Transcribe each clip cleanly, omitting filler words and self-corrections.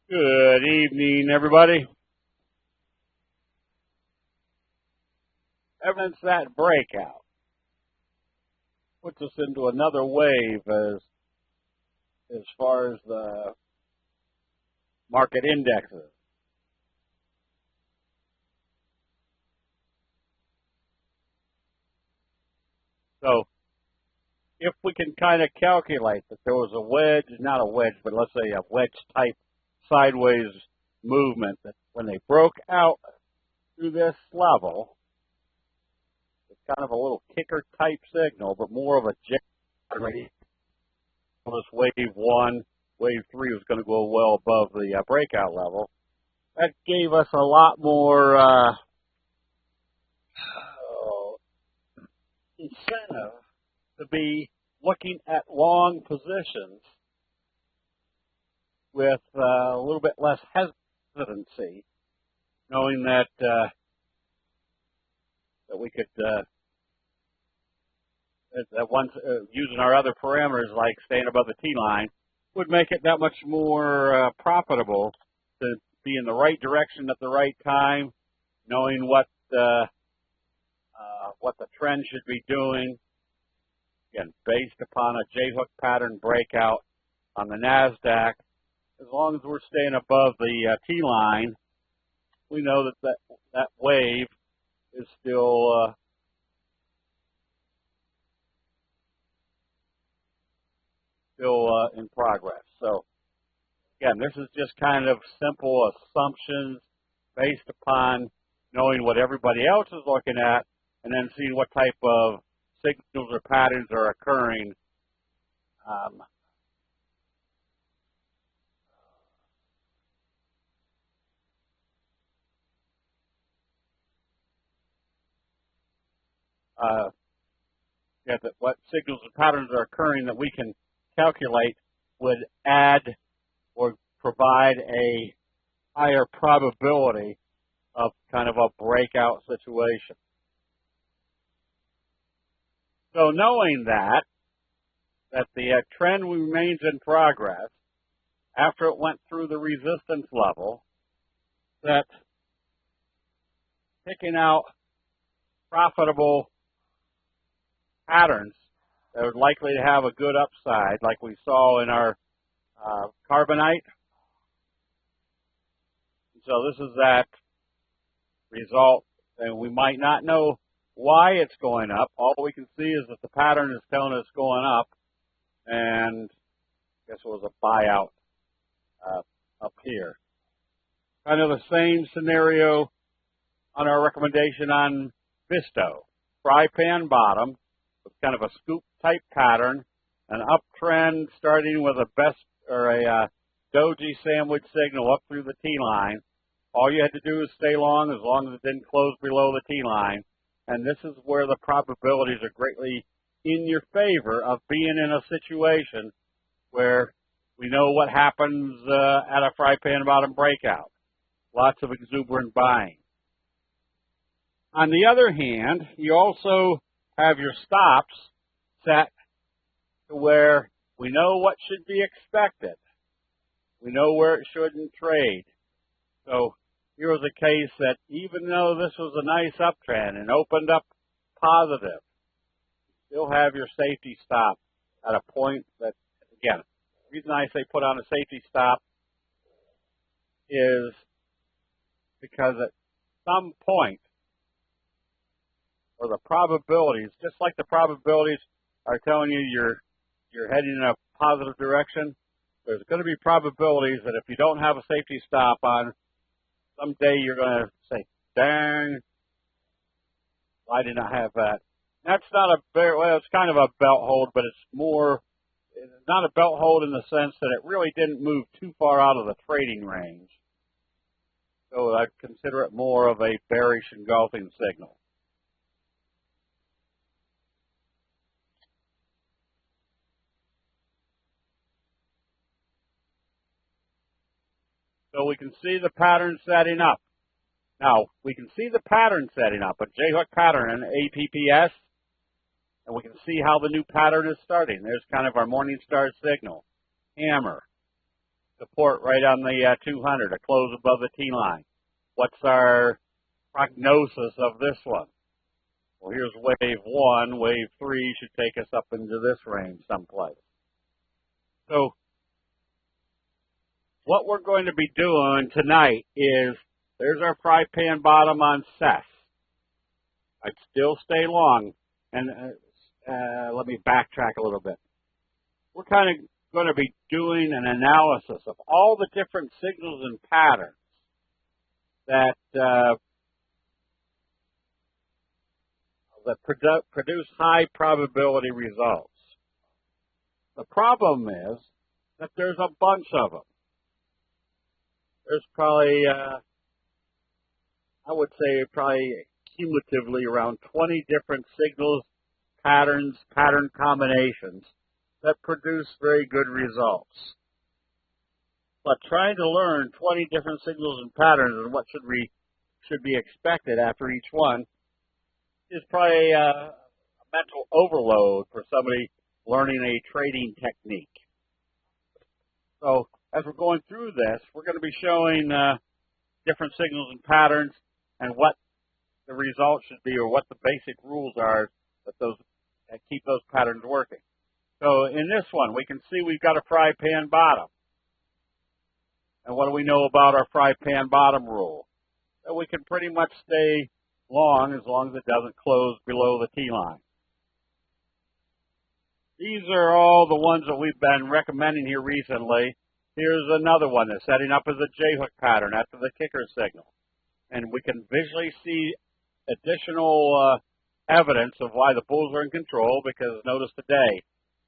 Good evening, everybody. Ever since that breakout puts us into another wave as far as the market indexes. So if we can kind of calculate that there was a wedge, not a wedge, but let's say a wedge type sideways movement, that when they broke out through this level, it's kind of a little kicker type signal, but more of a J. This wave one, wave three was going to go well above the breakout level. That gave us a lot more incentive to be looking at long positions with a little bit less hesitancy, knowing that we could that once using our other parameters like staying above the T line would make it that much more profitable to be in the right direction at the right time, knowing what the trend should be doing. Again, based upon a J-hook pattern breakout on the NASDAQ, as long as we're staying above the T line, we know that wave is still in progress. So again, this is just kind of simple assumptions based upon knowing what everybody else is looking at, and then seeing what type of signals or patterns are occurring. What signals and patterns are occurring that we can calculate would add or provide a higher probability of kind of a breakout situation. So knowing that the trend remains in progress after it went through the resistance level, that picking out profitable patterns that are likely to have a good upside, like we saw in our carbonite. So this is that result, and we might not know why it's going up. All we can see is that the pattern is telling us going up, and I guess it was a buyout up here. Kind of the same scenario on our recommendation on Visto. Fry pan bottom with kind of a scoop type pattern, an uptrend starting with a best or a doji sandwich signal up through the T line. All you had to do is stay long as it didn't close below the T line. And this is where the probabilities are greatly in your favor of being in a situation where we know what happens at a fry pan bottom breakout. Lots of exuberant buying. On the other hand, you also have your stops set to where we know what should be expected. We know where it shouldn't trade. So here was a case that even though this was a nice uptrend and opened up positive, you still have your safety stop at a point that, again, the reason I say put on a safety stop is because at some point, or the probabilities, just like the probabilities are telling you you're heading in a positive direction, there's going to be probabilities that if you don't have a safety stop on, someday you're going to say, dang, why didn't I have that? That's not it's kind of a belt hold, but it's not a belt hold in the sense that it really didn't move too far out of the trading range. So I'd consider it more of a bearish engulfing signal. So we can see the pattern setting up. Now, we can see the pattern setting up, a J-hook pattern and APPS, and we can see how the new pattern is starting. There's kind of our Morningstar signal. Hammer. Support right on the 200, a close above the T-line. What's our prognosis of this one? Well, here's wave 1. Wave 3 should take us up into this range someplace. So what we're going to be doing tonight is, there's our fry pan bottom on CES. I'd still stay long. And let me backtrack a little bit. We're kind of going to be doing an analysis of all the different signals and patterns that produce high probability results. The problem is that there's a bunch of them. There's probably, I would say probably cumulatively around 20 different signals, patterns, pattern combinations that produce very good results. But trying to learn 20 different signals and patterns and what should be expected after each one is probably a mental overload for somebody learning a trading technique. So as we're going through this, we're going to be showing different signals and patterns and what the results should be, or what the basic rules are that keep those patterns working. So in this one, we can see we've got a fry pan bottom. And what do we know about our fry pan bottom rule? That we can pretty much stay long as it doesn't close below the T-line. These are all the ones that we've been recommending here recently. Here's another one that's setting up as a J-hook pattern after the kicker signal. And we can visually see additional evidence of why the bulls are in control, because notice today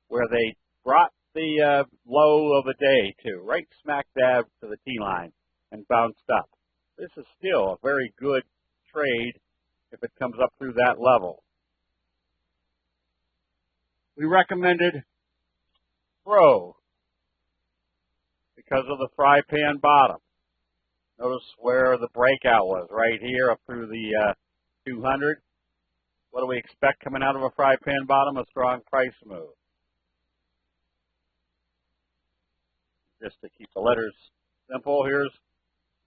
where they brought the low of the day to right smack dab to the T-line and bounced up. This is still a very good trade if it comes up through that level. We recommended Pro because of the fry pan bottom. Notice where the breakout was, right here up through the 200. What do we expect coming out of a fry pan bottom? A strong price move. Just to keep the letters simple, here's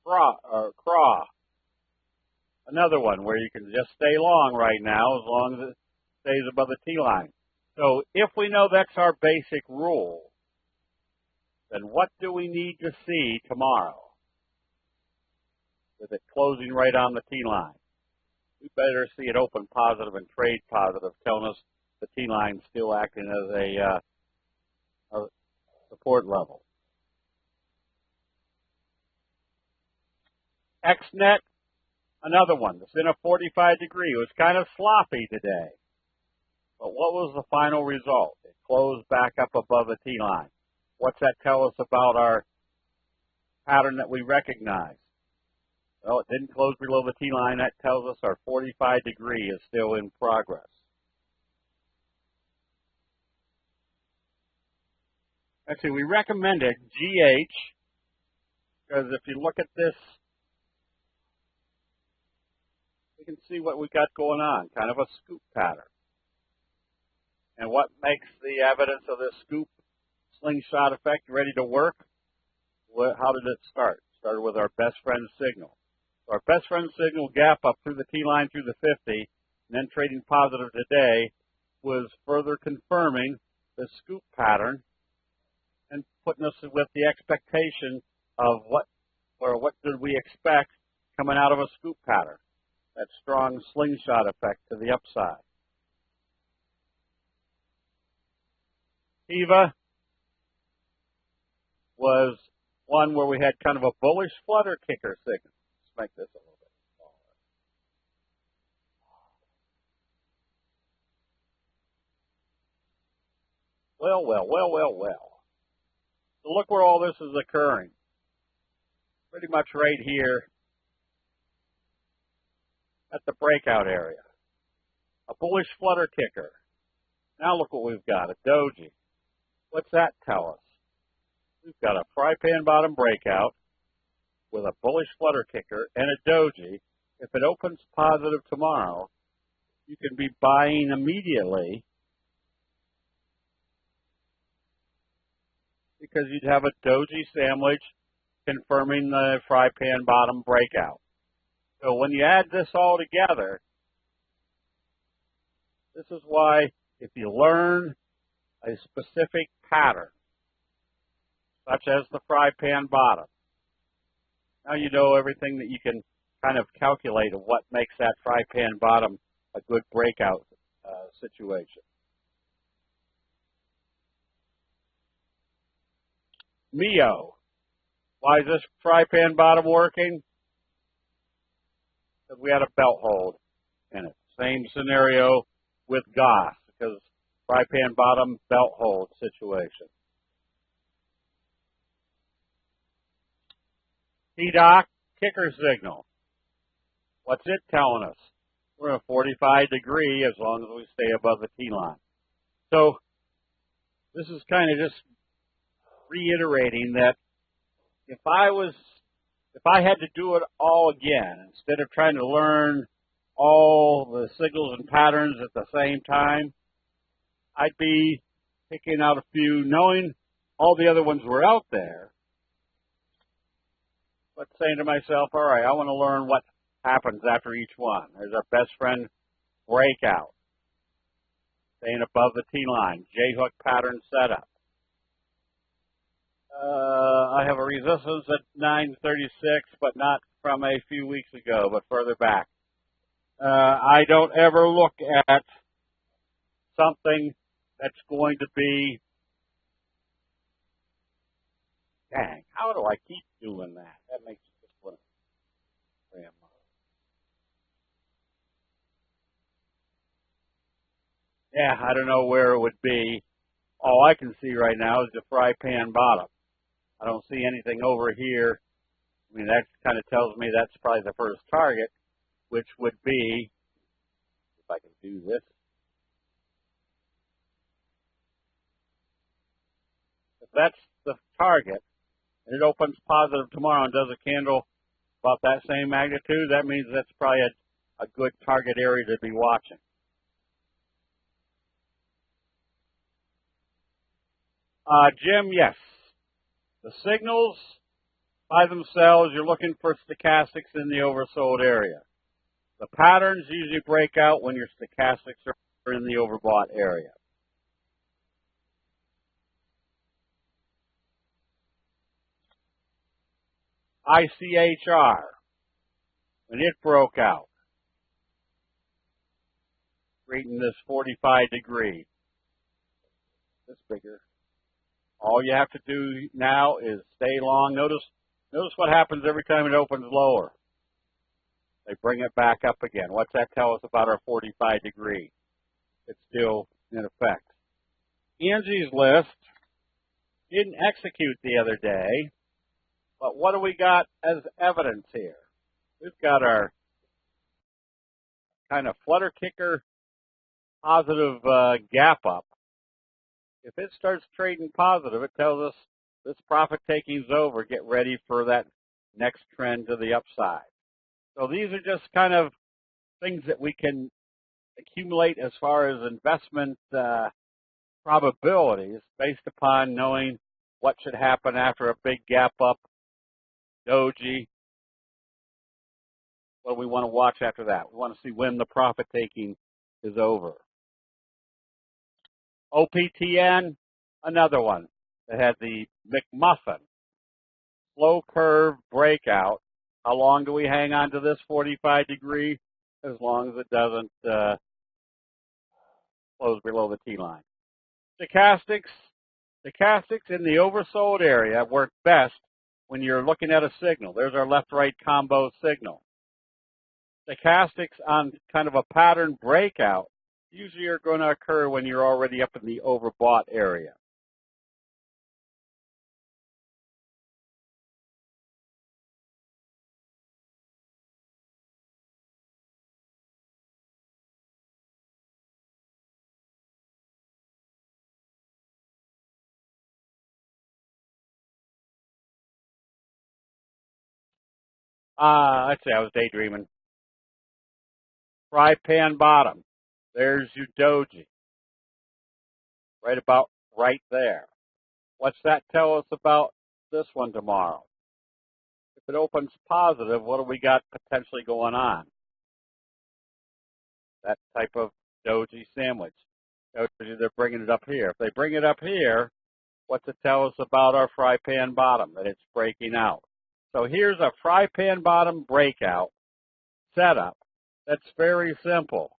CRAW. Another one where you can just stay long right now as long as it stays above the T-line. So if we know that's our basic rule, then what do we need to see tomorrow with it closing right on the T-line? We better see it open positive and trade positive, telling us the T-line still acting as a support level. XNet, another one that's in a 45 degree. It was kind of sloppy today. But what was the final result? It closed back up above the T-line. What's that tell us about our pattern that we recognize? Well, it didn't close below the T-line. That tells us our 45 degree is still in progress. Actually, we recommended GH because if you look at this, we can see what we got going on, kind of a scoop pattern. And what makes the evidence of this scoop slingshot effect ready to work? How did it start? It started with our best friend signal. So our best friend signal gap up through the T-line through the 50, and then trading positive today was further confirming the scoop pattern and putting us with the expectation of what did we expect coming out of a scoop pattern. That strong slingshot effect to the upside. Eva was one where we had kind of a bullish flutter kicker signal. Let's make this a little bit smaller. Well. So look where all this is occurring. Pretty much right here at the breakout area. A bullish flutter kicker. Now look what we've got, a doji. What's that tell us? We've got a fry pan bottom breakout with a bullish flutter kicker and a doji. If it opens positive tomorrow, you can be buying immediately because you'd have a doji sandwich confirming the fry pan bottom breakout. So when you add this all together, this is why if you learn a specific pattern, such as the fry pan bottom, now you know everything that you can kind of calculate of what makes that fry pan bottom a good breakout situation. Mio. Why is this fry pan bottom working? Because we had a belt hold in it. Same scenario with Goss, because fry pan bottom belt hold situation. T-Doc kicker signal. What's it telling us? We're in a 45 degree as long as we stay above the T-line. So this is kind of just reiterating that if I had to do it all again, instead of trying to learn all the signals and patterns at the same time, I'd be picking out a few, knowing all the other ones were out there, but saying to myself, all right, I want to learn what happens after each one. There's our best friend breakout, staying above the T-line, J-hook pattern setup. I have a resistance at 936, but not from a few weeks ago, but further back. I don't ever look at something that's going to be, dang, how do I keep doing that? That makes it just one. Yeah, I don't know where it would be. All I can see right now is the fry pan bottom. I don't see anything over here. I mean, that kind of tells me that's probably the first target, which would be, if I can do this, if that's the target, and it opens positive tomorrow and does a candle about that same magnitude, that means that's probably a good target area to be watching. Jim, yes. The signals by themselves, you're looking for stochastics in the oversold area. The patterns usually break out when your stochastics are in the overbought area. ICHR, when it broke out, creating this 45 degree. This bigger. All you have to do now is stay long. Notice what happens every time it opens lower. They bring it back up again. What's that tell us about our 45 degree? It's still in effect. Angie's List didn't execute the other day, but what do we got as evidence here? We've got our kind of flutter kicker positive gap up. If it starts trading positive, it tells us this profit taking's over. Get ready for that next trend to the upside. So these are just kind of things that we can accumulate as far as investment probabilities based upon knowing what should happen after a big gap up, doji. What do we want to watch after that? We want to see when the profit taking is over. OPTN, another one that had the McMuffin slow curve breakout. How long do we hang on to this 45 degree? As long as it doesn't close below the T-line. Stochastics in the oversold area work best when you're looking at a signal. There's our left-right combo signal. Stochastics on kind of a pattern breakout usually are going to occur when you're already up in the overbought area. Let's see, I was daydreaming. Fry pan bottom. There's your doji. Right about right there. What's that tell us about this one tomorrow? If it opens positive, what do we got potentially going on? That type of doji sandwich. Doji, they're bringing it up here. If they bring it up here, what's it tell us about our fry pan bottom? That it's breaking out. So here's a fry pan bottom breakout setup. That's very simple.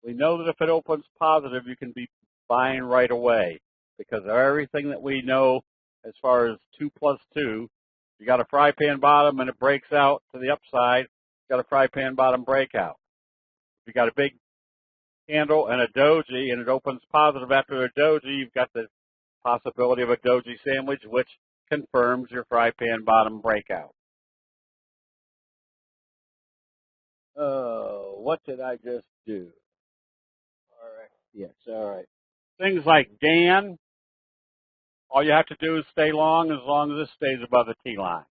We know that if it opens positive, you can be buying right away because of everything that we know as far as 2 plus 2. You got a fry pan bottom and it breaks out to the upside. You got a fry pan bottom breakout. If you got a big candle and a doji and it opens positive after a doji, you've got the possibility of a doji sandwich, which confirms your fry pan bottom breakout. What did I just do? All right. Yes, all right. Things like Dan, all you have to do is stay long as this stays above the T line.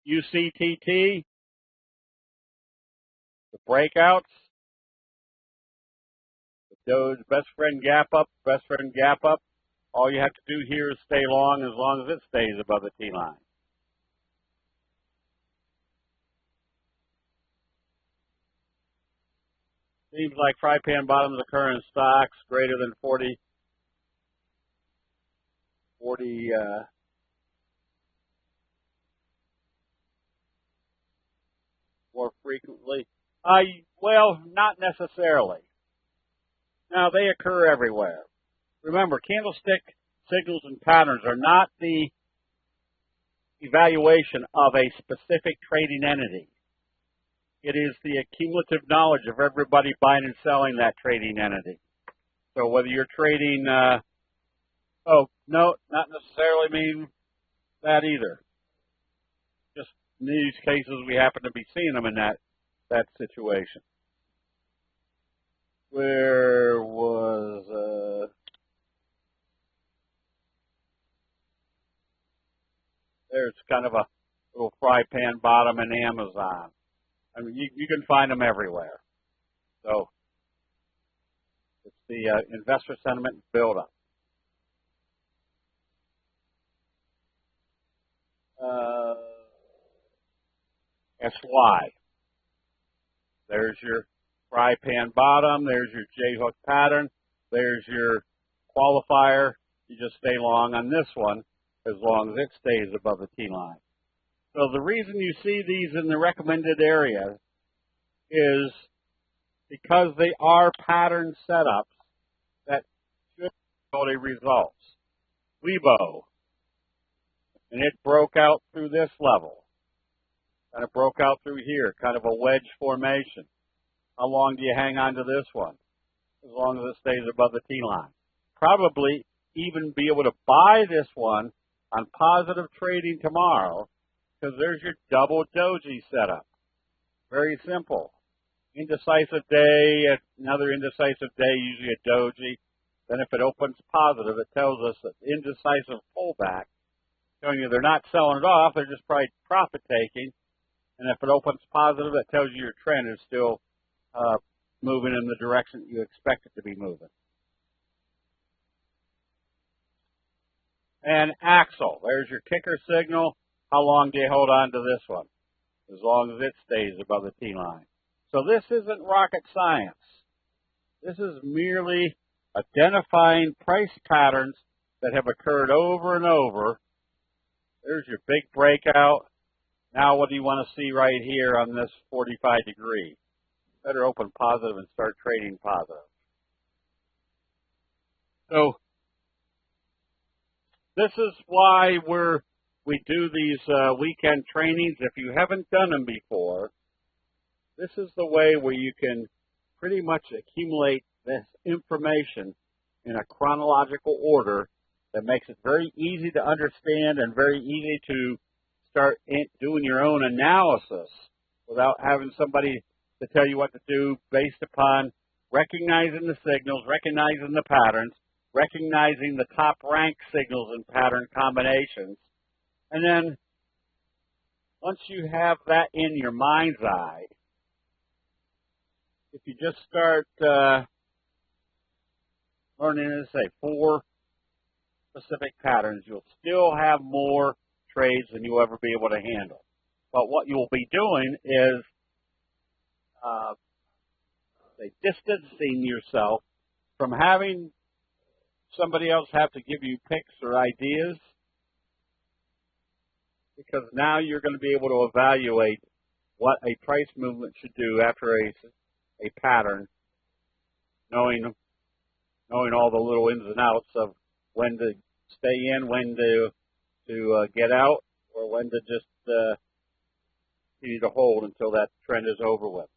UCTT, the breakouts, the best friend gap up, all you have to do here is stay long as it stays above the T line. Seems like fry pan bottoms occur in stocks greater than 40 more frequently. Well, not necessarily. Now, they occur everywhere. Remember, candlestick signals and patterns are not the evaluation of a specific trading entity. It is the accumulative knowledge of everybody buying and selling that trading entity. So whether you're trading, no, not necessarily mean that either. Just in these cases, we happen to be seeing them in that situation. Where was, there's kind of a little fry pan bottom in Amazon. I mean, you can find them everywhere. So it's the investor sentiment buildup. SY. There's your fry pan bottom. There's your J-hook pattern. There's your qualifier. You just stay long on this one as long as it stays above the T line. So the reason you see these in the recommended area is because they are pattern setups that should show results. Weibo, and it broke out through this level, and it broke out through here, kind of a wedge formation. How long do you hang on to this one? As long as it stays above the T line. Probably even be able to buy this one on positive trading tomorrow, because there's your double doji setup. Very simple. Indecisive day, another indecisive day, usually a doji. Then if it opens positive, it tells us that indecisive pullback, showing you they're not selling it off, they're just probably profit taking. And if it opens positive, it tells you your trend is still moving in the direction you expect it to be moving. And Axel, there's your kicker signal. How long do you hold on to this one? As long as it stays above the T line. So this isn't rocket science. This is merely identifying price patterns that have occurred over and over. There's your big breakout. Now what do you want to see right here on this 45 degree? Better open positive and start trading positive. So this is why we do these weekend trainings. If you haven't done them before, this is the way where you can pretty much accumulate this information in a chronological order that makes it very easy to understand and very easy to start doing your own analysis without having somebody to tell you what to do based upon recognizing the signals, recognizing the patterns, recognizing the top rank signals and pattern combinations. And then once you have that in your mind's eye, if you just start learning, say, 4 specific patterns, you'll still have more trades than you'll ever be able to handle. But what you'll be doing is distancing yourself from having somebody else have to give you picks or ideas, because now you're going to be able to evaluate what a price movement should do after a pattern, knowing all the little ins and outs of when to stay in, when to get out, or when to just continue to hold until that trend is over with.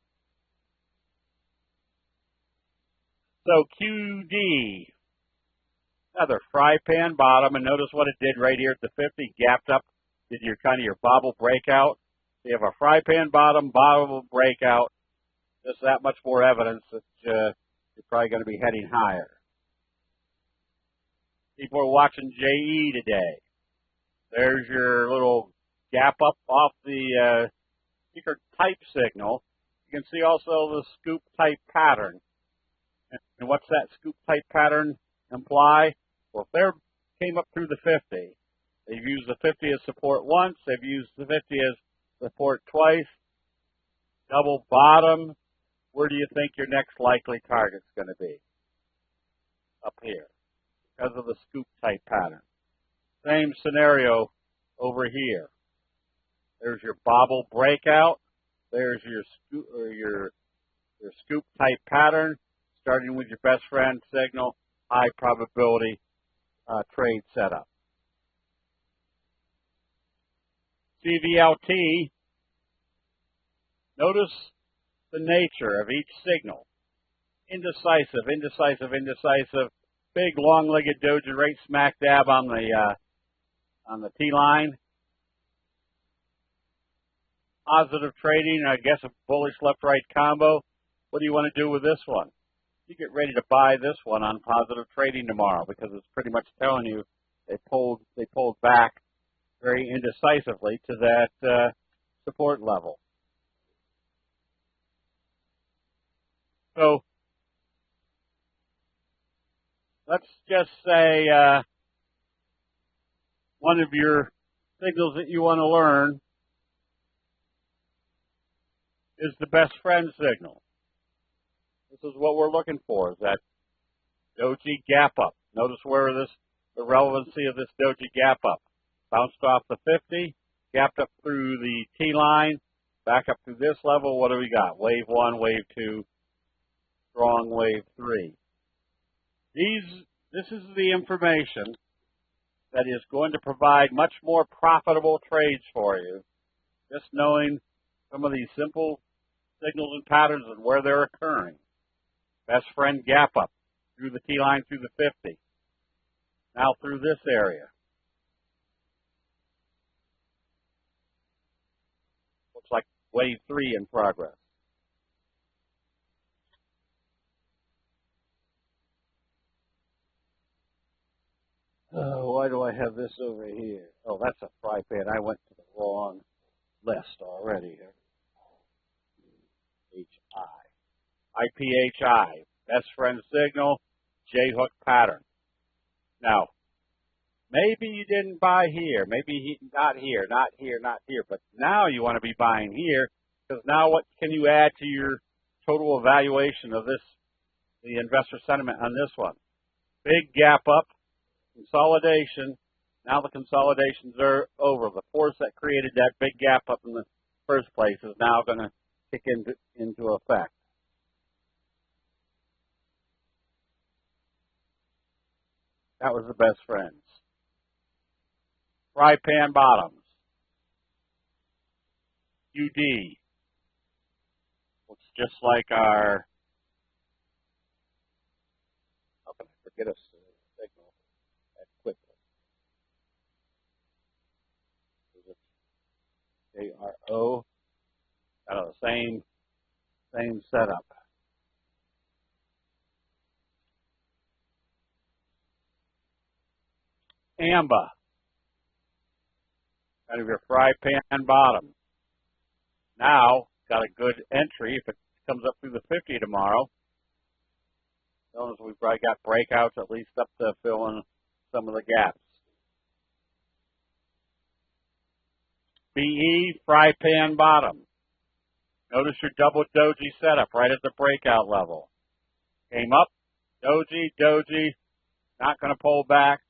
So QD, another fry pan bottom, and notice what it did right here at the 50, gapped up, did your kind of your bobble breakout. You have a fry pan bottom, bobble breakout. Just that much more evidence that you're probably going to be heading higher. People are watching JE today. There's your little gap up off the speaker type signal. You can see also the scoop type pattern. And what's that scoop type pattern imply? Well, if they came up through the 50, they've used the 50 as support once, they've used the 50 as support twice, double bottom, where do you think your next likely target's going to be? Up here, because of the scoop type pattern. Same scenario over here. There's your bobble breakout. There's your scoop type pattern, starting with your best friend signal, high probability trade setup. CVLT, notice the nature of each signal. Indecisive, indecisive, indecisive. Big long-legged doji right smack dab on the T line. Positive trading, I guess a bullish left-right combo. What do you want to do with this one? You get ready to buy this one on positive trading tomorrow, because it's pretty much telling you they pulled back very indecisively to that support level. So let's just say one of your signals that you want to learn is the best friend signal. This is what we're looking for, is that doji gap up. Notice where the relevancy of this doji gap up. Bounced off the 50, gapped up through the T line, back up to this level. What do we got? Wave 1, wave 2, strong wave 3. This is the information that is going to provide much more profitable trades for you, just knowing some of these simple signals and patterns and where they're occurring. Best friend gap up through the T line, through the 50. Now through this area. Looks like wave 3 in progress. Why do I have this over here? Oh, that's a fry pan. I went to the wrong list already here. IPHI, best friend signal, J-hook pattern. Now, maybe you didn't buy here, maybe not here, not here, not here, but now you want to be buying here, because now what can you add to your total evaluation of this, the investor sentiment on this one? Big gap up, consolidation. Now the consolidations are over. The force that created that big gap up in the first place is now going to kick into effect. That was the best friends. Fry pan bottoms. UD. Looks just like our, how can I forget a signal that quickly? Is it JRO? Out of the same setup. AMBA, kind of your fry pan bottom. Now, got a good entry. If it comes up through the 50 tomorrow. Notice we've probably got breakouts at least up to fill in some of the gaps. BE, fry pan bottom. Notice your double doji setup right at the breakout level. Came up, doji, not going to pull back.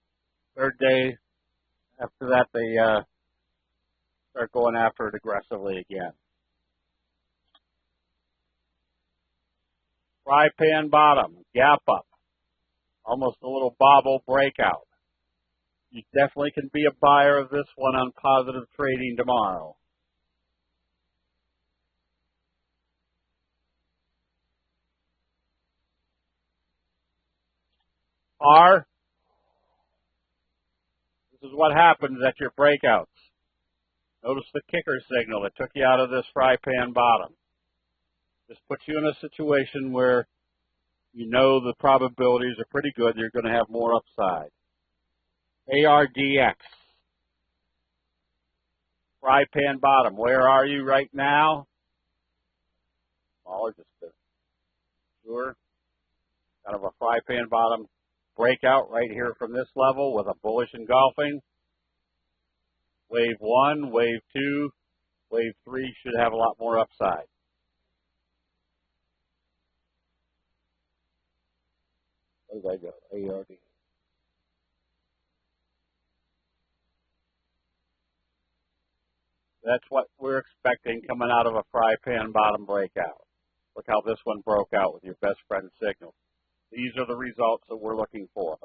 Third day, after that they start going after it aggressively again. Fry pan bottom, gap up, almost a little bobble breakout. You definitely can be a buyer of this one on positive trading tomorrow. R, this is what happens at your breakouts. Notice the kicker signal that took you out of this fry pan bottom. This puts you in a situation where you know the probabilities are pretty good you're going to have more upside. ARDX, fry pan bottom. Where are you right now? Smaller, just to sure. Kind of a fry pan bottom breakout right here from this level with a bullish engulfing. Wave 1, wave 2, wave 3 should have a lot more upside. Where did I go? ARD. That's what we're expecting coming out of a fry pan bottom breakout. Look how this one broke out with your best friend signal. These are the results that we're looking for.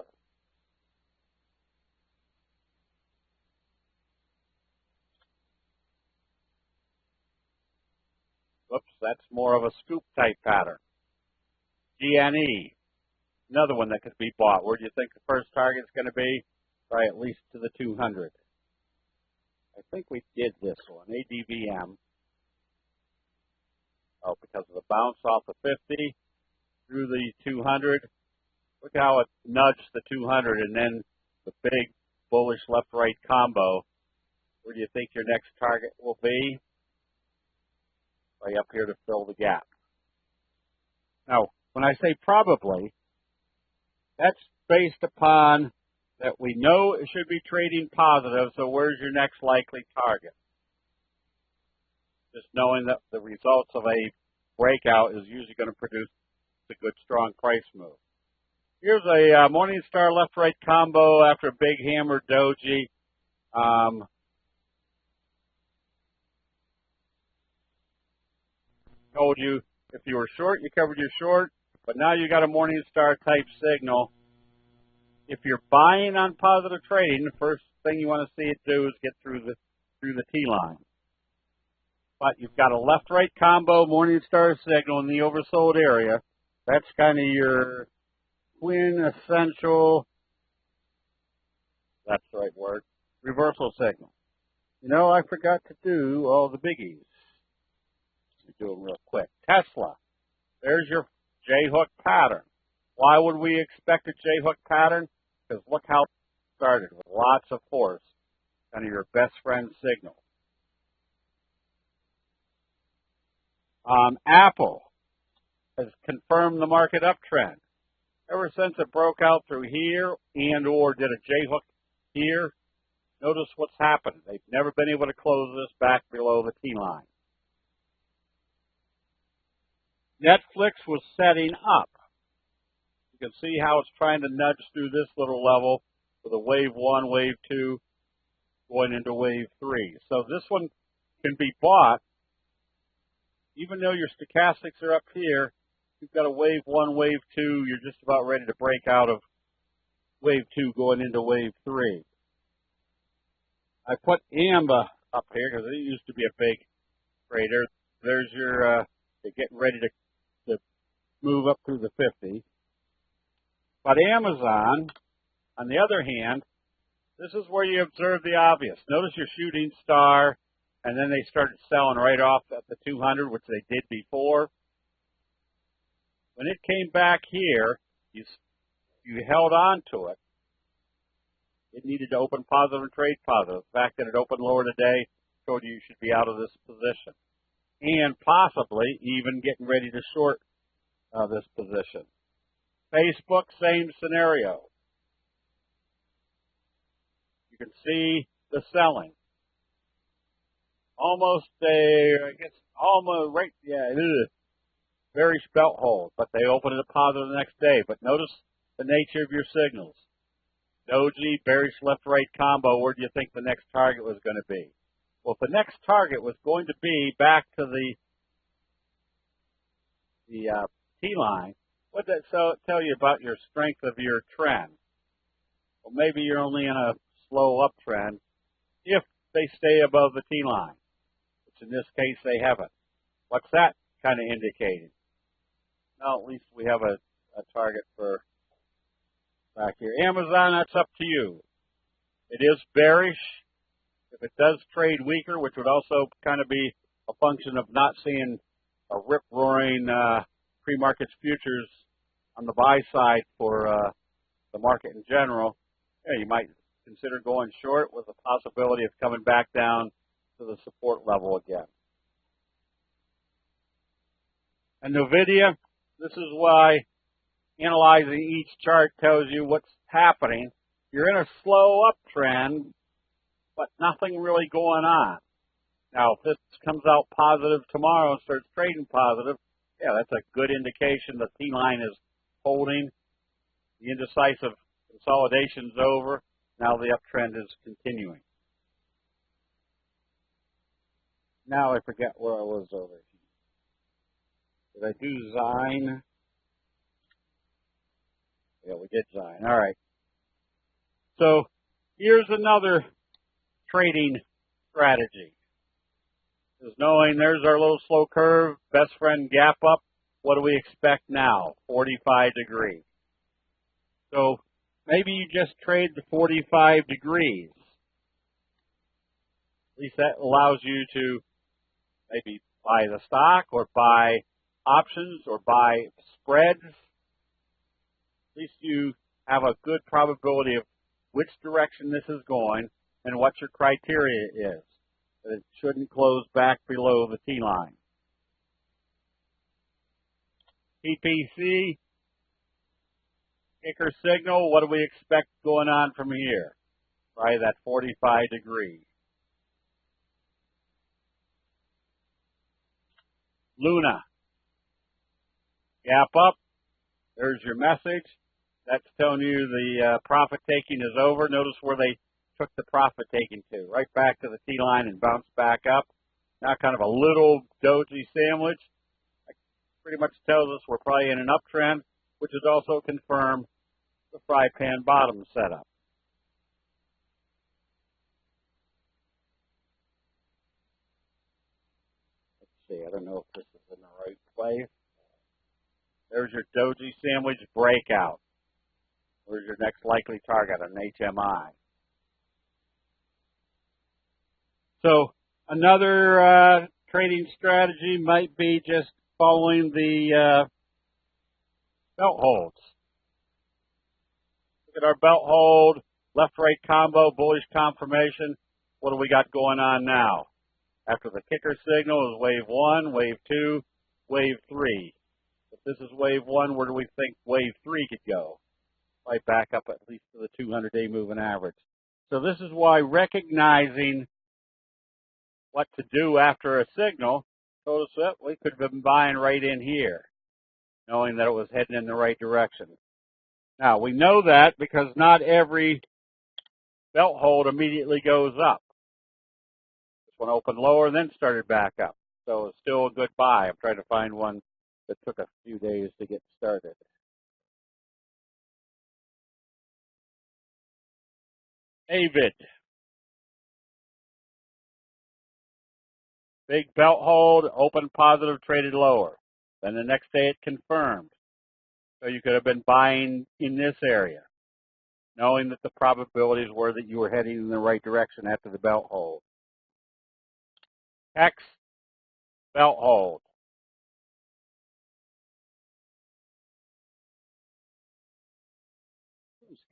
Whoops, that's more of a scoop type pattern. GNE, another one that could be bought. Where do you think the first target is going to be? Right, at least to the 200. I think we did this one, ADVM. Oh, because of the bounce off the 50 through the 200. Look how it nudged the 200 and then the big bullish left-right combo. Where do you think your next target will be? Right up here to fill the gap. Now, when I say probably, that's based upon that we know it should be trading positive, so where's your next likely target? Just knowing that the results of a breakout is usually going to produce a good, strong price move. Here's a Morningstar left-right combo after a big hammer doji. Told you if you were short, you covered your short, but now you got a Morningstar type signal. If you're buying on positive trading, the first thing you want to see it do is get through the T-line. But you've got a left-right combo Morningstar signal in the oversold area. That's kind of your quintessential, that's the right word, reversal signal. You know, I forgot to do all the biggies. Let me do them real quick. Tesla, there's your J-hook pattern. Why would we expect a J-hook pattern? Because look how it started with lots of force, kind of your best friend signal. Apple has confirmed the market uptrend. Ever since it broke out through here and or did a J-hook here, notice what's happened. They've never been able to close this back below the T-line. Netflix was setting up. You can see how it's trying to nudge through this little level with a wave 1, wave 2, going into wave 3. So this one can be bought. Even though your stochastics are up here, you've got a wave 1, wave 2, you're just about ready to break out of wave 2 going into wave 3. I put AMBA up here because it used to be a big trader. There's your, they're getting ready to move up through the 50. But Amazon, on the other hand, this is where you observe the obvious. Notice your shooting star, and then they started selling right off at the 200, which they did before. When it came back here, you held on to it. It needed to open positive and trade positive. The fact that it opened lower today showed you should be out of this position. and possibly even getting ready to short this position. Facebook, same scenario. You can see the selling. Almost almost right, bearish belt hold, but they opened it positive the next day. But notice the nature of your signals. Doji, bearish left-right combo, where do you think the next target was going to be? Well, if the next target was going to be back to the T-line, what did that tell you about your strength of your trend? Well, maybe you're only in a slow uptrend if they stay above the T-line, which in this case they haven't. What's that kind of indicating? Well, at least we have a target for back here. Amazon, that's up to you. It is bearish. If it does trade weaker, which would also kind of be a function of not seeing a rip-roaring pre-markets futures on the buy side for the market in general, you might consider going short with the possibility of coming back down to the support level again. And NVIDIA, this is why analyzing each chart tells you what's happening. You're in a slow uptrend, but nothing really going on. Now, if this comes out positive tomorrow and starts trading positive, that's a good indication the T-line is holding. The indecisive consolidation's over. Now the uptrend is continuing. Now I forget where I was over here. Did I do Zine? Yeah, we did Zine. All right. So here's another trading strategy. Is knowing there's our little slow curve, best friend gap up. What do we expect now? 45 degrees. So maybe you just trade the 45 degrees. At least that allows you to maybe buy the stock or buy options or buy spreads. At least you have a good probability of which direction this is going and what your criteria is. It shouldn't close back below the T-line. TPC, kicker signal, what do we expect going on from here? Probably that 45 degrees. Luna, gap up. There's your message. That's telling you the profit taking is over. Notice where they took the profit taking to, right back to the T-line and bounced back up. Now kind of a little doji sandwich. That pretty much tells us we're probably in an uptrend, which is also confirmed the fry pan bottom setup. Let's see, I don't know if this is in the right place. There's your doji sandwich breakout. Where's your next likely target on HMI? So another trading strategy might be just following the belt holds. Look at our belt hold, left-right combo, bullish confirmation. What do we got going on now? After the kicker signal is wave 1, wave 2, wave 3. If this is wave 1, where do we think wave 3 could go? Right back up at least to the 200-day moving average. So this is why recognizing what to do after a signal told us that we could have been buying right in here, knowing that it was heading in the right direction. Now, we know that because not every belt hold immediately goes up. This one opened lower and then started back up. So it's still a good buy. I'm trying to find one that took a few days to get started. Avid. Big belt hold, open positive, traded lower. Then the next day it confirmed. So you could have been buying in this area, knowing that the probabilities were that you were heading in the right direction after the belt hold. X, belt hold.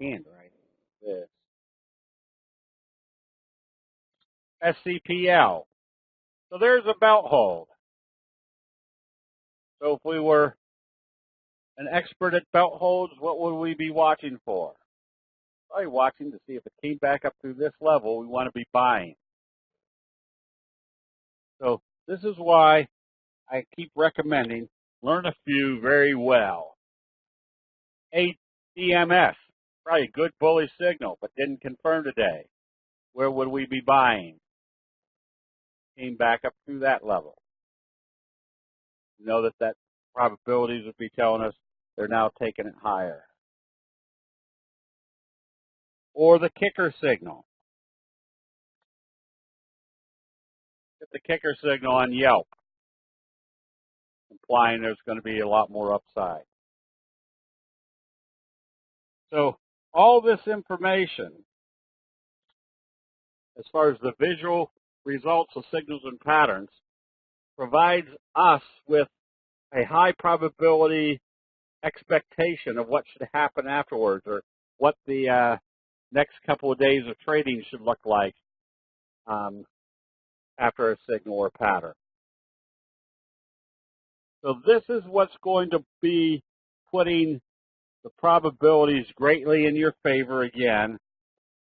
Hand right. This. SCPL. So there's a belt hold. So if we were an expert at belt holds, what would we be watching for? Probably watching to see if it came back up through this level, we want to be buying. So this is why I keep recommending learn a few very well. ADMS, probably a good bullish signal, but didn't confirm today. Where would we be buying? Came back up through that level. You know that probabilities would be telling us they're now taking it higher. Or the kicker signal. Get the kicker signal on Yelp, implying there's going to be a lot more upside. So all this information, as far as the visual results of signals and patterns, provides us with a high probability expectation of what should happen afterwards, or what the next couple of days of trading should look like after a signal or pattern. So this is what's going to be putting the probabilities greatly in your favor again,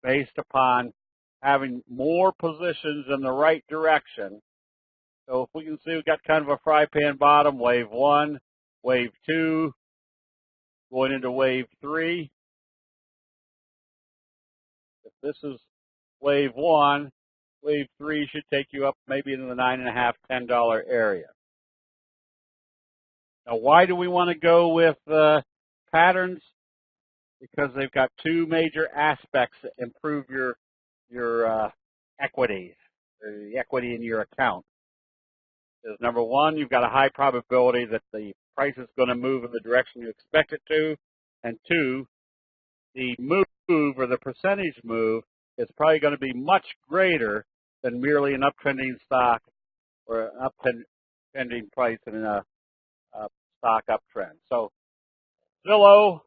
based upon having more positions in the right direction. So if we can see, we've got kind of a fry pan bottom, wave 1, wave 2, going into wave 3. If this is wave 1, wave 3 should take you up maybe into the $9.50, $10 area. Now, why do we want to go with patterns? Because they've got two major aspects that improve your equity, the equity in your account. Is number one, you've got a high probability that the price is going to move in the direction you expect it to, and two, the move or the percentage move is probably going to be much greater than merely an uptrending stock or an uptrending price in a stock uptrend. So Zillow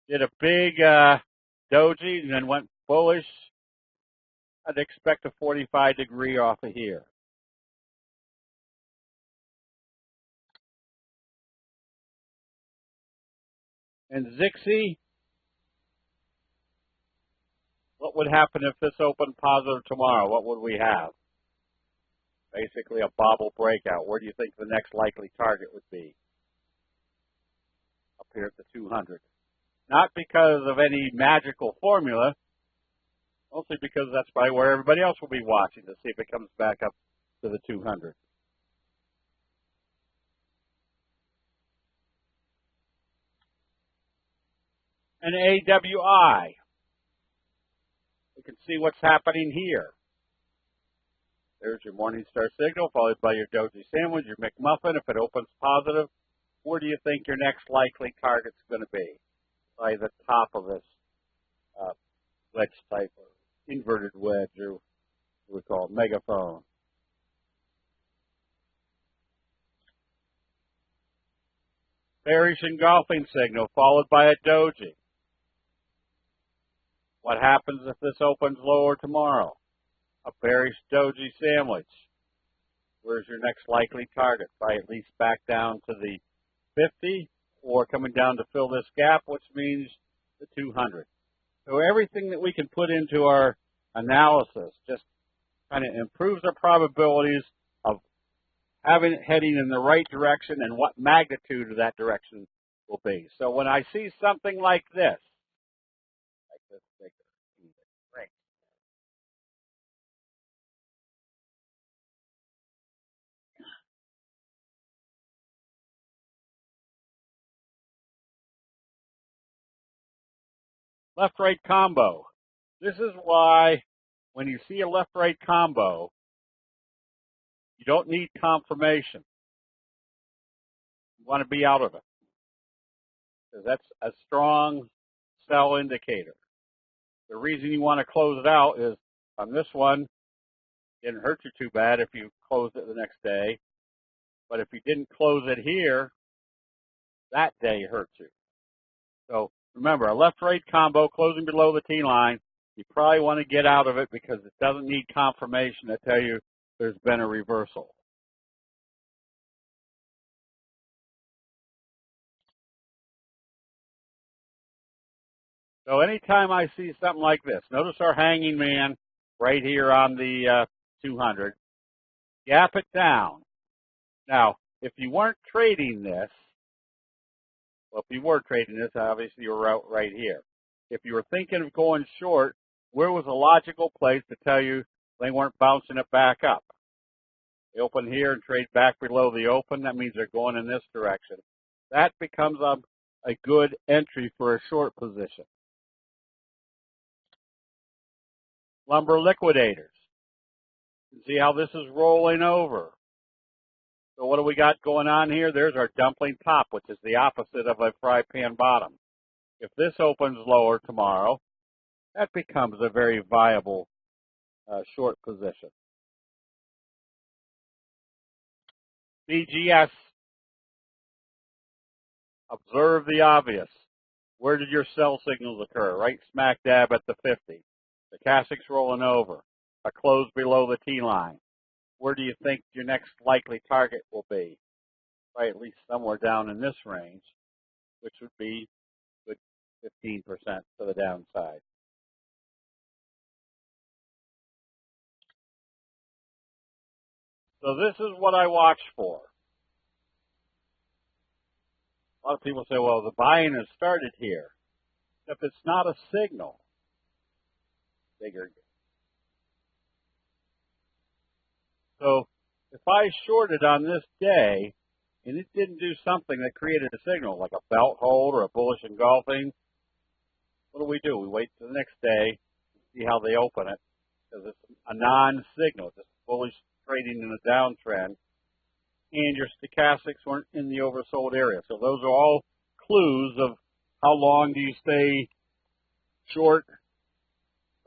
did a big doji and then went bullish. I'd expect a 45-degree off of here. And Zixi, what would happen if this opened positive tomorrow? What would we have? Basically a bobble breakout. Where do you think the next likely target would be? Up here at the 200. Not because of any magical formula, mostly because that's probably where everybody else will be watching to see if it comes back up to the 200. And AWI, we can see what's happening here. There's your Morningstar signal, followed by your Doji sandwich, your McMuffin. If it opens positive, where do you think your next likely target's going to be? By the top of this wedge type, or inverted wedge, or what we call it, megaphone. Bearish engulfing signal, followed by a Doji. What happens if this opens lower tomorrow? A bearish Doji sandwich. Where's your next likely target? Probably at least back down to the 50, or coming down to fill this gap, which means the 200. So everything that we can put into our analysis just kind of improves our probabilities of having it heading in the right direction and what magnitude of that direction will be. So when I see something like this great. Left-right combo. This is why when you see a left-right combo, you don't need confirmation. You want to be out of it, because that's a strong sell indicator. The reason you want to close it out is on this one, it didn't hurt you too bad if you closed it the next day. But if you didn't close it here, that day hurt you. So remember, a left-right combo closing below the T line, you probably want to get out of it because it doesn't need confirmation to tell you there's been a reversal. So anytime I see something like this, notice our hanging man right here on the 200, gap it down. Now, if you weren't trading this, well, if you were trading this, obviously you're out right here. If you were thinking of going short, where was a logical place to tell you they weren't bouncing it back up? They open here and trade back below the open. That means they're going in this direction. That becomes a good entry for a short position. Lumber liquidators. You see how this is rolling over. So what do we got going on here? There's our dumpling top, which is the opposite of a fry pan bottom. If this opens lower tomorrow, that becomes a very viable short position. BGS. Observe the obvious. Where did your sell signals occur? Right smack dab at the 50. The Stochastic's rolling over. A close below the T-line. Where do you think your next likely target will be? Right, at least somewhere down in this range, which would be good 15% to the downside. So this is what I watch for. A lot of people say, well, the buying has started here. If it's not a signal, bigger. So if I shorted on this day and it didn't do something that created a signal, like a belt hold or a bullish engulfing, what do? We wait till the next day and see how they open it, because it's a non-signal, just bullish trading in a downtrend, and your stochastics weren't in the oversold area. So those are all clues of how long do you stay short.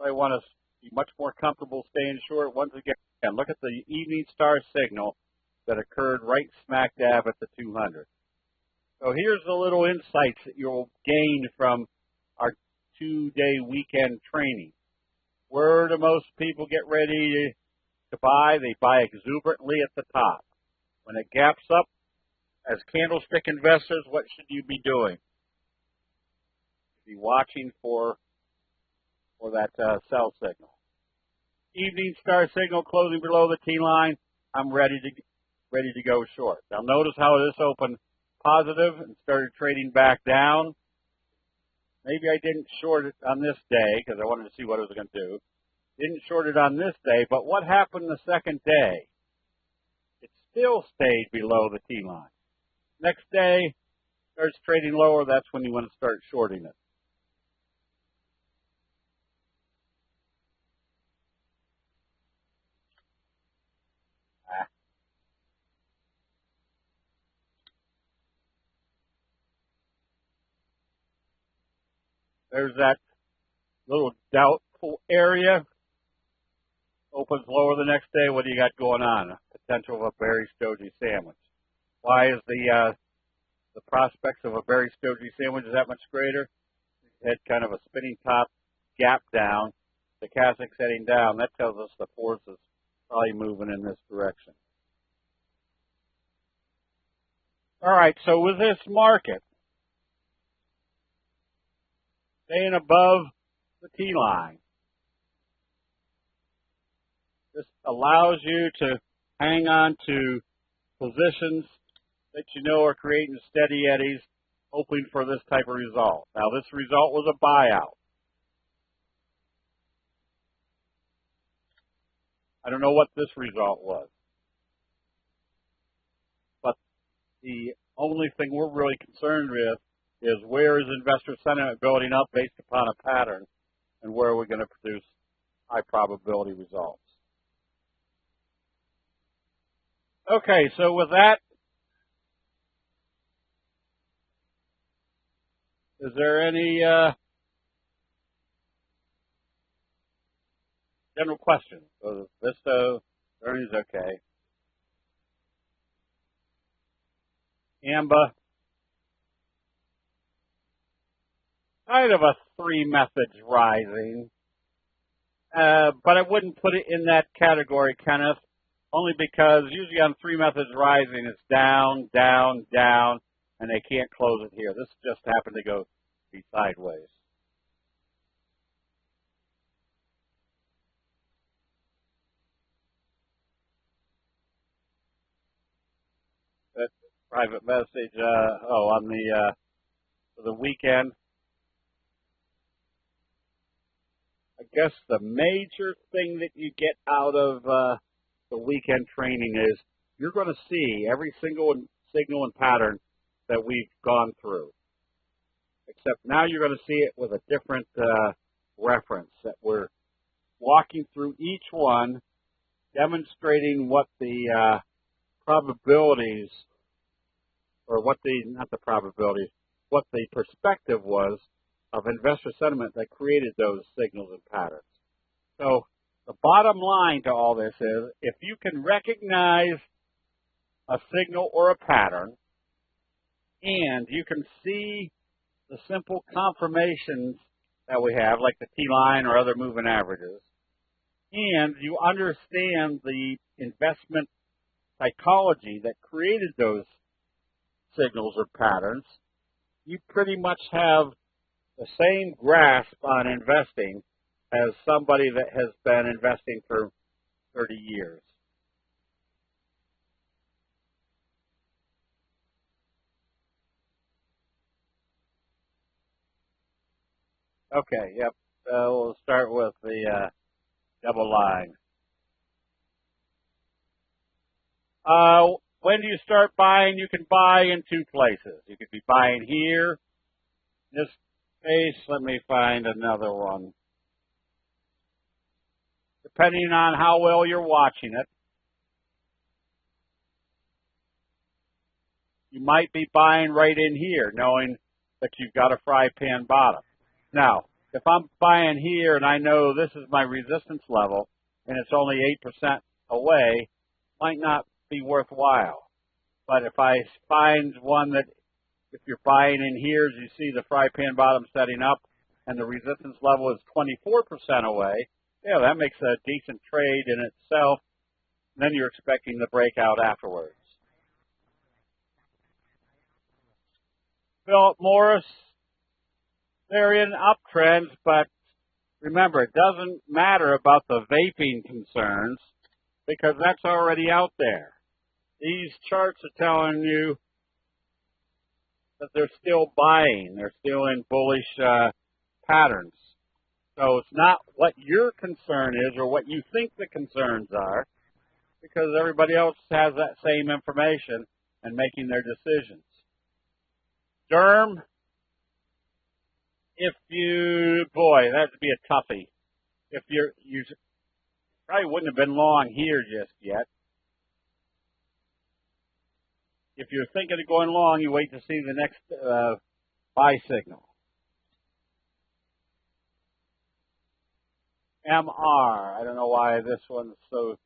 I want to be much more comfortable staying short. Once again, look at the evening star signal that occurred right smack dab at the 200. So here's the little insights that you'll gain from our 2-day weekend training. Where do most people get ready to buy? They buy exuberantly at the top. When it gaps up, as candlestick investors, what should you be doing? Be watching for that sell signal. Evening star signal closing below the T line. I'm ready to go short. Now notice how this opened positive and started trading back down. Maybe I didn't short it on this day because I wanted to see what it was going to do. Didn't short it on this day, but what happened the second day? It still stayed below the T line. Next day, starts trading lower. That's when you want to start shorting it. There's that little doubtful area. Opens lower the next day. What do you got going on? Potential of a bearish doji sandwich. Why is the prospects of a bearish doji sandwich that much greater? Had kind of a spinning top, gap down. The Stochastic heading down. That tells us the force is probably moving in this direction. All right. So with this market staying above the T line, this allows you to hang on to positions that you know are creating steady eddies, hoping for this type of result. Now, this result was a buyout. I don't know what this result was. But the only thing we're really concerned with is where is investor sentiment building up based upon a pattern, and where are we going to produce high probability results. Okay, so with that, is there any general questions? So Vista earnings okay. AMBA, kind of a 3 methods rising, but I wouldn't put it in that category, Kenneth, only because usually on 3 methods rising, it's down, down, down, and they can't close it here. This just happened to go be sideways. private message. On the for the weekend. I guess the major thing that you get out of the weekend training is you're going to see every single signal and pattern that we've gone through. Except now you're going to see it with a different reference, that we're walking through each one, demonstrating what the probabilities, or what the, not the probabilities, what the perspective was of investor sentiment that created those signals and patterns. So the bottom line to all this is, if you can recognize a signal or a pattern, and you can see the simple confirmations that we have, like the T-line or other moving averages, and you understand the investment psychology that created those signals or patterns, you pretty much have the same grasp on investing as somebody that has been investing for 30 years. Okay, yep. We'll start with the double line. When do you start buying? You can buy in two places. You could be buying here, this space. Let me find another one. Depending on how well you're watching it, you might be buying right in here, knowing that you've got a fry pan bottom. Now, if I'm buying here and I know this is my resistance level and it's only 8% away, might not be worthwhile. But if I find one that, if you're buying in here, as you see the fry pan bottom setting up and the resistance level is 24% away, yeah, that makes a decent trade in itself. And then you're expecting the breakout afterwards. Philip Morris, they're in uptrends, but remember, it doesn't matter about the vaping concerns because that's already out there. These charts are telling you that they're still buying. They're still in bullish patterns. So it's not what your concern is or what you think the concerns are, because everybody else has that same information and making their decisions. Derm, if you, boy, that'd be a toughie. If you probably wouldn't have been long here just yet. If you're thinking of going long, you wait to see the next buy signal. MR, I don't know why this one's so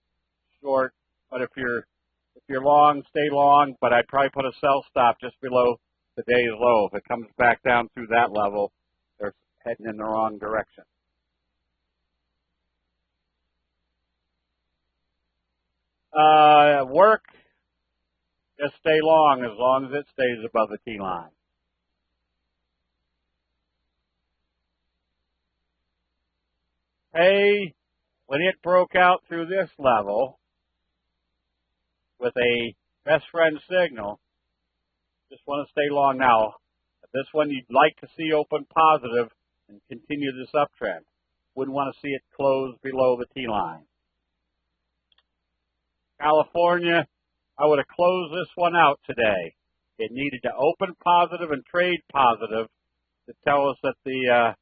short, but if you're long, stay long, but I'd probably put a sell stop just below the day's low. If it comes back down through that level, they're heading in the wrong direction. Work, just stay long as it stays above the T-line. Hey, when it broke out through this level with a best friend signal, just want to stay long now. This one you'd like to see open positive and continue this uptrend. Wouldn't want to see it close below the T-line. California, I would have closed this one out today. It needed to open positive and trade positive to tell us that it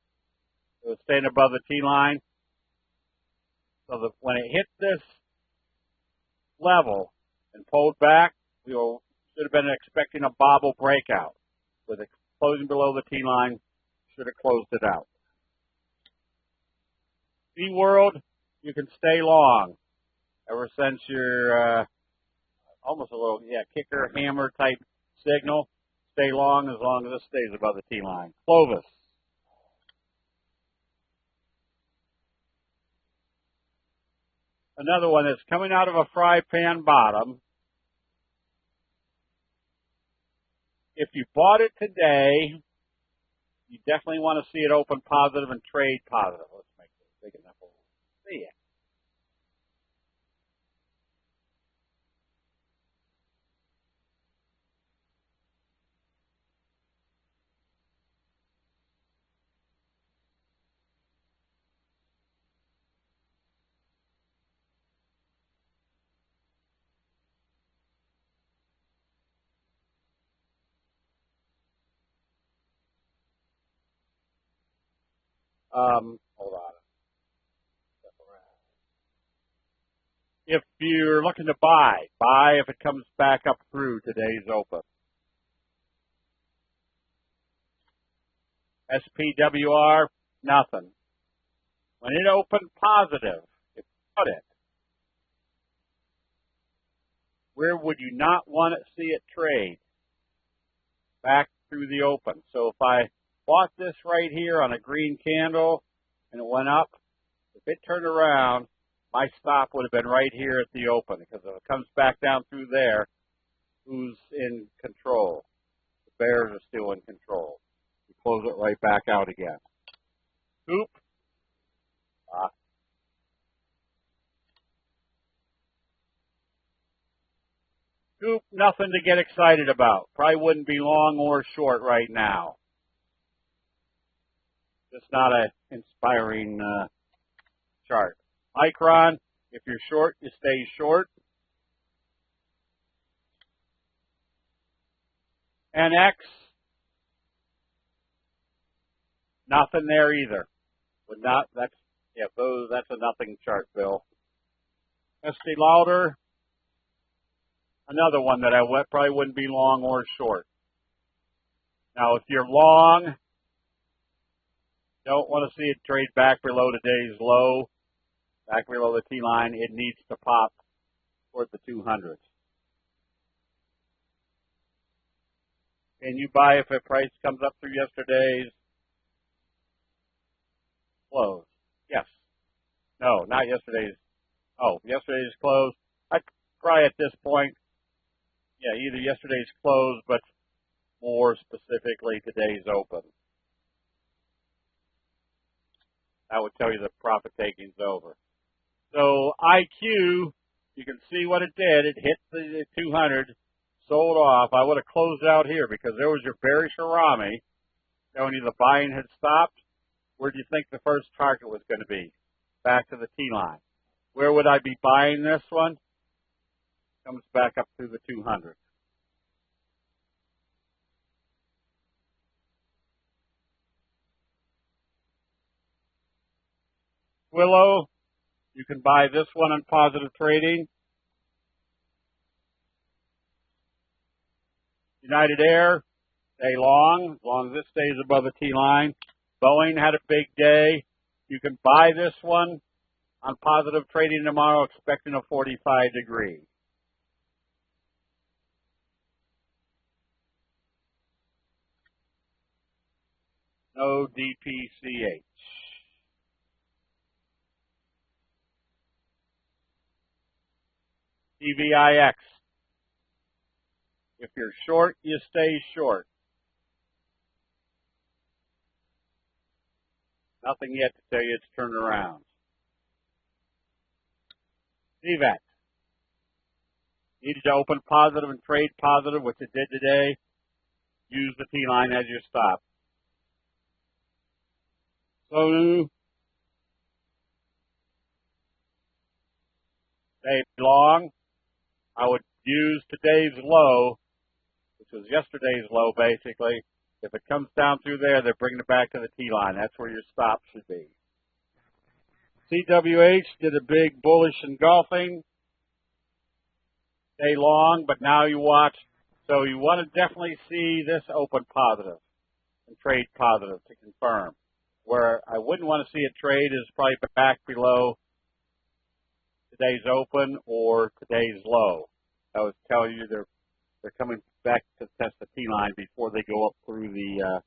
was staying above the T-line. So that when it hit this level and pulled back, we should have been expecting a bobble breakout. With it closing below the T-line, should have closed it out. SeaWorld, you can stay long. Ever since your almost a little, kicker, hammer type signal, stay long as this stays above the T-line. Clovis. Another one that's coming out of a fry pan bottom. If you bought it today, you definitely want to see it open positive and trade positive. Let's make this big enough to see it. Hold on. If you're looking to buy if it comes back up through today's open. SPWR, nothing. When it opened positive, it put it. Where would you not want to see it trade? Back through the open. So if I bought this right here on a green candle and it went up, if it turned around, my stop would have been right here at the open, because if it comes back down through there, who's in control? The bears are still in control. You close it right back out again. Scoop. Scoop, nothing to get excited about. Probably wouldn't be long or short right now. Just not an inspiring chart. Micron, if you're short, you stay short. NX, nothing there either. That's a nothing chart, Bill. Estee Lauder, another one that I probably wouldn't be long or short. Now, if you're long, don't want to see it trade back below today's low, back below the T line. It needs to pop toward the 200s. Can you buy if a price comes up through yesterday's close? Yes. No, not yesterday's. Oh, yesterday's close. I'd probably at this point, either yesterday's close, but more specifically today's open. That would tell you the profit taking's over. So IQ, you can see what it did. It hit the 200, sold off. I would have closed out here because there was your bearish Harami showing you the buying had stopped. Where do you think the first target was going to be? Back to the T line. Where would I be buying this one? Comes back up through the 200. Willow, you can buy this one on positive trading. United Air, stay long, as long as it stays above the T line. Boeing had a big day. You can buy this one on positive trading tomorrow, expecting a 45 degree. No DPCH. TVIX. If you're short, you stay short. Nothing yet to tell you it's turned around. CVET. Needed to open positive and trade positive, which it did today. Use the T-line as your stop. So, stay long. I would use today's low, which was yesterday's low, basically. If it comes down through there, they're bringing it back to the T-line. That's where your stop should be. CWH did a big bullish engulfing. Stay long, but now you watch. So you want to definitely see this open positive and trade positive to confirm. Where I wouldn't want to see it trade is probably back below today's open or today's low. I would tell you they're coming back to test the T-line before they go up through the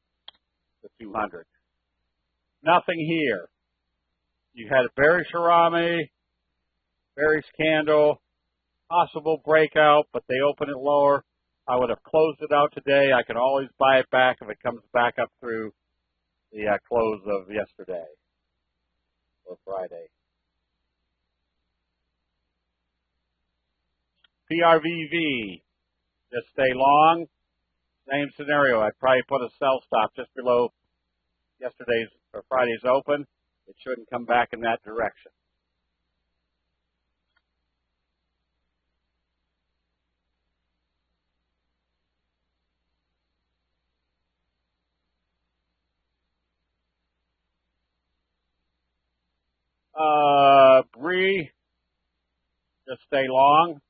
200. Nothing here. You had a bearish Harami, bearish candle, possible breakout, but they open it lower. I would have closed it out today. I can always buy it back if it comes back up through the close of yesterday or Friday. PRVV, just stay long. Same scenario. I'd probably put a sell stop just below yesterday's or Friday's open. It shouldn't come back in that direction. Bree, just stay long.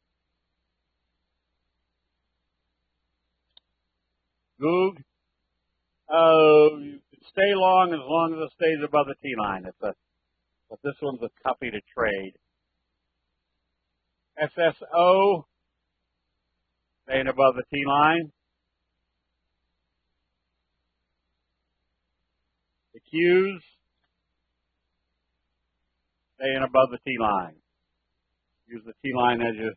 Goog, you can stay long as it stays above the T line. But this one's a toughie to trade. SSO, staying above the T line. The Qs, staying above the T line. Use the T line as you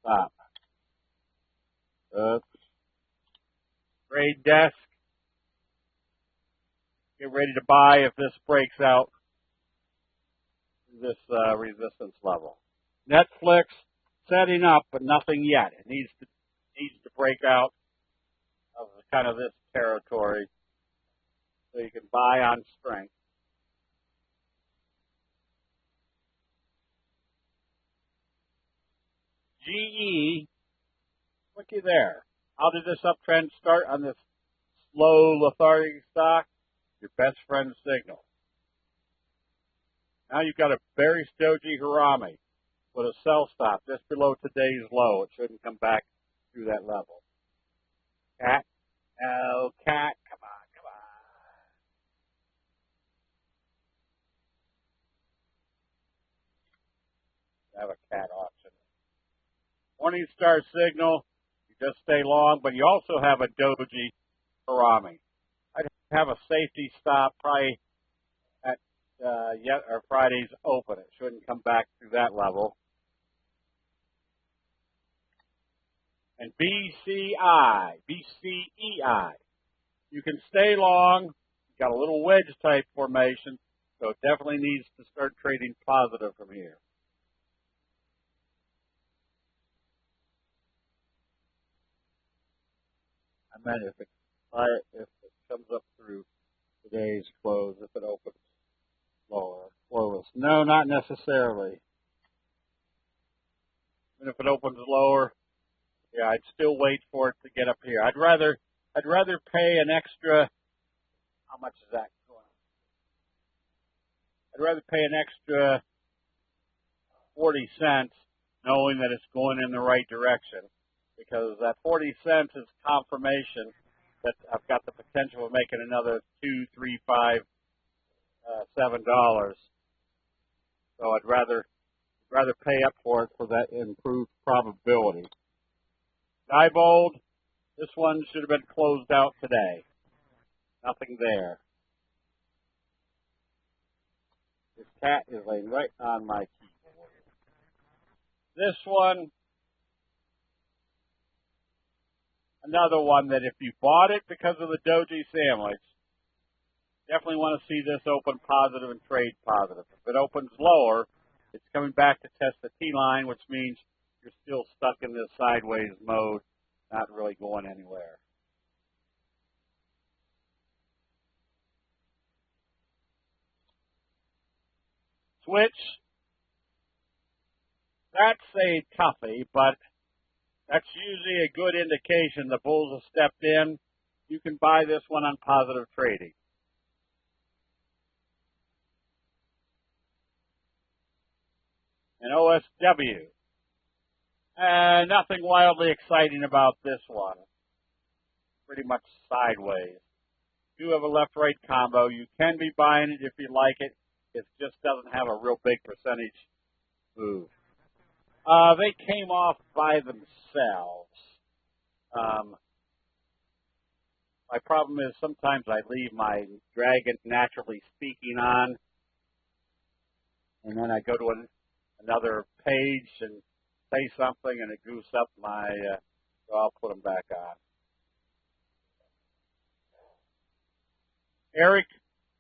stop. Trade desk. Get ready to buy if this breaks out this resistance level. Netflix setting up, but nothing yet. It needs to break out of kind of this territory so you can buy on strength. GE, looky there. How did this uptrend start on this slow, lethargic stock? Your best friend signal. Now you've got a bearish doji Harami with a sell stop just below today's low. It shouldn't come back through that level. Cat. Oh, cat. Come on, come on. Have a cat option. Morningstar signal. You just stay long, but you also have a doji Harami. I'd have a safety stop probably at Friday's open. It shouldn't come back through that level. And BCEI, you can stay long. You've got a little wedge type formation, so it definitely needs to start trading positive from here. I meant if it comes up through today's close, if it opens lower, lowest. No, not necessarily. And if it opens lower, yeah, I'd still wait for it to get up here. I'd rather pay an extra. How much is that going? I'd rather pay an extra 40 cents, knowing that it's going in the right direction, because that 40 cents is confirmation that I've got the potential of making another $2, $3, $5, $7. So I'd rather pay up for it for that improved probability. Diebold, this one should have been closed out today. Nothing there. This cat is laying right on my keyboard. This one, another one that if you bought it because of the doji sandwich, definitely want to see this open positive and trade positive. If it opens lower, it's coming back to test the T-line, which means you're still stuck in this sideways mode, not really going anywhere. Switch, that's a toughie, but that's usually a good indication the bulls have stepped in. You can buy this one on positive trading. And OSW. Nothing wildly exciting about this one. Pretty much sideways. You have a left-right combo. You can be buying it if you like it. It just doesn't have a real big percentage move. They came off by themselves. My problem is sometimes I leave my Dragon Naturally Speaking on, and then I go to another page and say something, and it goose up my, so I'll put them back on. Eric,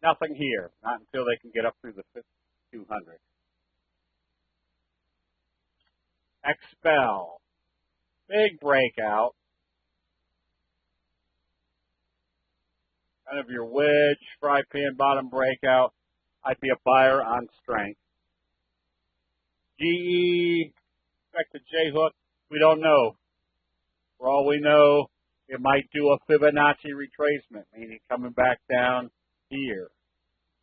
nothing here. Not until they can get up through the 200. Expel. Big breakout. Kind of your wedge, fry pan bottom breakout. I'd be a buyer on strength. GE, back to J-hook, we don't know. For all we know, it might do a Fibonacci retracement, meaning coming back down here.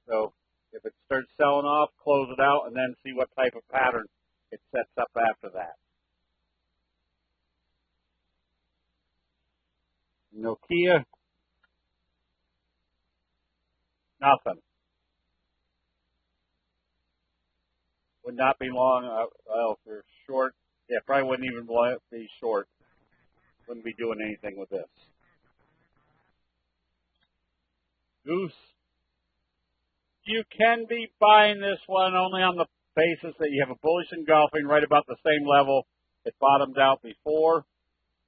So If it starts selling off, close it out, and then see what type of pattern it sets up after that. Nokia, nothing. Would not be long. Well, if you're short, yeah, probably wouldn't even be short. Wouldn't be doing anything with this. Goose, you can be buying this one only on the basis that you have a bullish engulfing right about the same level it bottomed out before.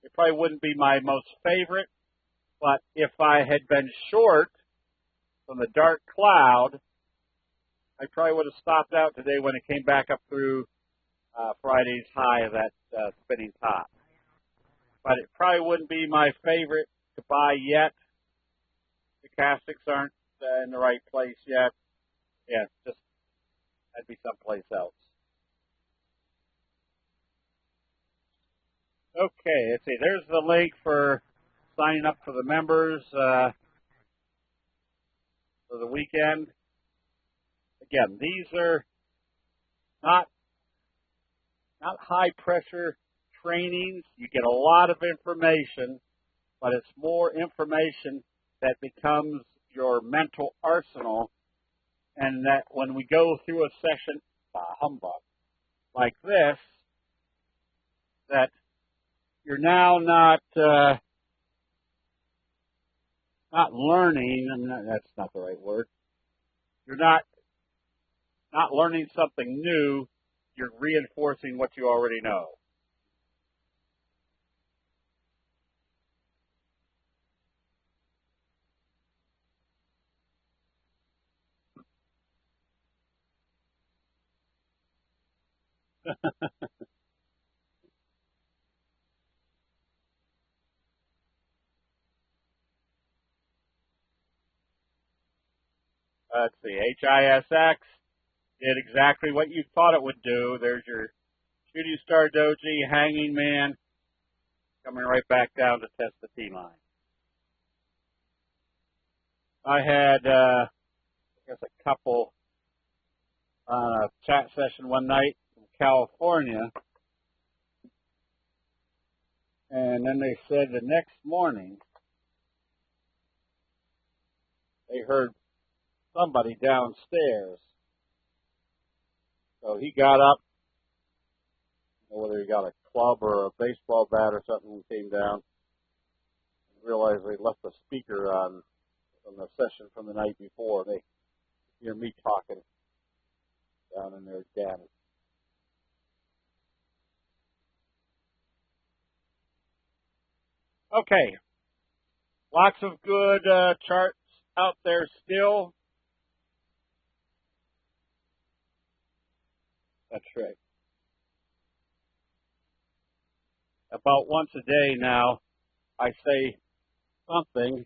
It probably wouldn't be my most favorite, but if I had been short from the dark cloud, I probably would have stopped out today when it came back up through Friday's high of that spinning top. But it probably wouldn't be my favorite to buy yet. The stochastics aren't in the right place yet. Yeah, just I'd be someplace else. Okay, let's see. There's the link for signing up for the members for the weekend. Again, these are not high pressure trainings. You get a lot of information, but it's more information that becomes your mental arsenal, and that when we go through a session, humbug, like this, that you're now not learning, and that's not the right word. You're not learning something new. You're reinforcing what you already know. Let's see, HISX did exactly what you thought it would do. There's your shooting star doji, hanging man, coming right back down to test the T-line. I had, I guess, a couple on a chat session one night from California, and then they said the next morning they heard somebody downstairs. So he got up, I don't know whether he got a club or a baseball bat or something, and came down and realized they left the speaker on from the session from the night before. They hear me talking down in there again. Okay, lots of good charts out there still. That's right. About once a day now, I say something,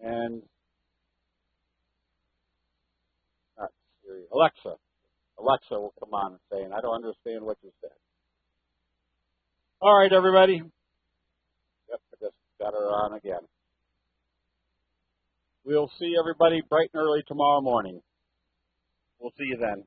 and not Siri, Alexa will come on and say, and I don't understand what you said. All right, everybody. Yep, I just got her on again. We'll see everybody bright and early tomorrow morning. We'll see you then.